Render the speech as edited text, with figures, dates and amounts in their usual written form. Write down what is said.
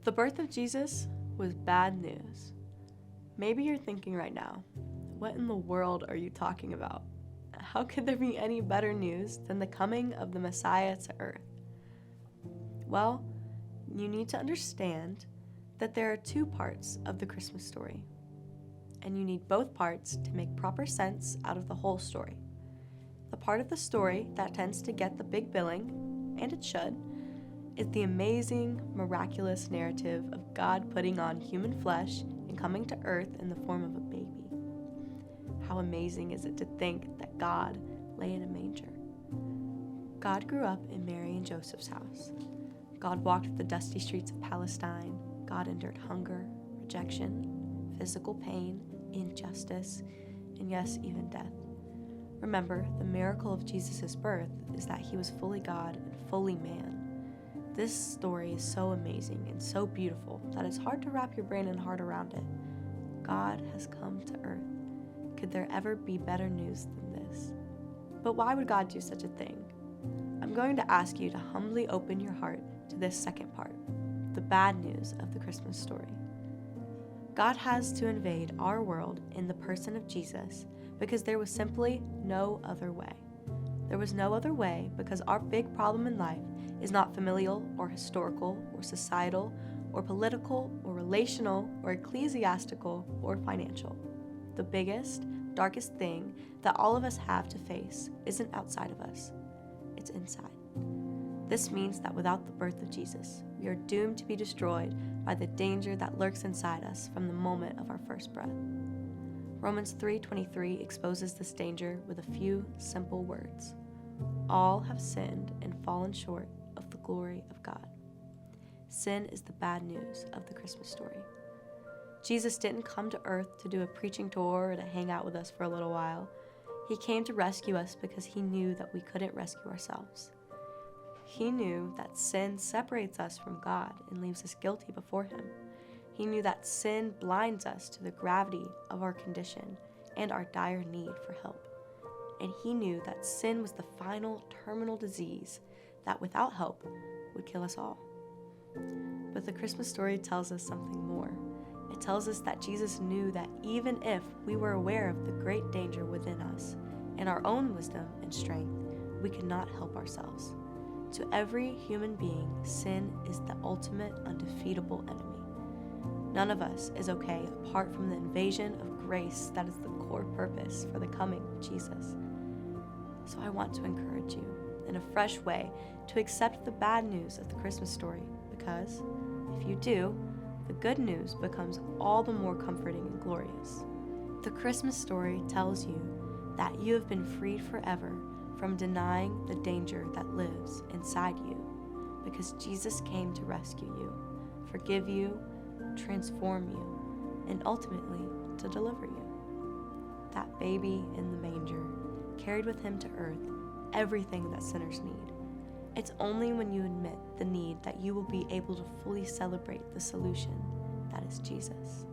the birth of Jesus was bad news, maybe you're thinking right now, what in the world are you talking about? How could there be any better news than the coming of the Messiah to earth? Well, you need to understand that there are two parts of the Christmas story, and you need both parts to make proper sense out of the whole story. The part of the story that tends to get the big billing, and it should, is the amazing, miraculous narrative of God putting on human flesh and coming to earth in the form of a baby. How amazing is it to think that God lay in a manger? God grew up in Mary and Joseph's house. God walked the dusty streets of Palestine. God endured hunger, rejection, physical pain, injustice, and yes, even death. Remember, the miracle of Jesus' birth is that he was fully God and fully man. This story is so amazing and so beautiful that it's hard to wrap your brain and heart around it. God has come to earth. Could there ever be better news than this? But why would God do such a thing? I'm going to ask you to humbly open your heart to this second part, the bad news of the Christmas story. God has to invade our world in the person of Jesus because there was simply no other way. There was no other way because our big problem in life is not familial or historical or societal or political or relational or ecclesiastical or financial. The biggest, darkest thing that all of us have to face isn't outside of us, it's inside. This means that without the birth of Jesus, we are doomed to be destroyed by the danger that lurks inside us from the moment of our first breath. Romans 3:23 exposes this danger with a few simple words. All have sinned and fallen short of the glory of God. Sin is the bad news of the Christmas story. Jesus didn't come to earth to do a preaching tour or to hang out with us for a little while. He came to rescue us because he knew that we couldn't rescue ourselves. He knew that sin separates us from God and leaves us guilty before him. He knew that sin blinds us to the gravity of our condition and our dire need for help. And he knew that sin was the final terminal disease that without help would kill us all. But the Christmas story tells us something more. It tells us that Jesus knew that even if we were aware of the great danger within us and our own wisdom and strength, we could not help ourselves. To every human being, sin is the ultimate undefeatable enemy. None of us is okay apart from the invasion of grace that is the core purpose for the coming of Jesus. So I want to encourage you in a fresh way to accept the bad news of the Christmas story, because if you do, the good news becomes all the more comforting and glorious. The Christmas story tells you that you have been freed forever from denying the danger that lives inside you, because Jesus came to rescue you, forgive you, transform you, and ultimately to deliver you. That baby in the manger carried with him to earth everything that sinners need. It's only when you admit the need that you will be able to fully celebrate the solution that is Jesus.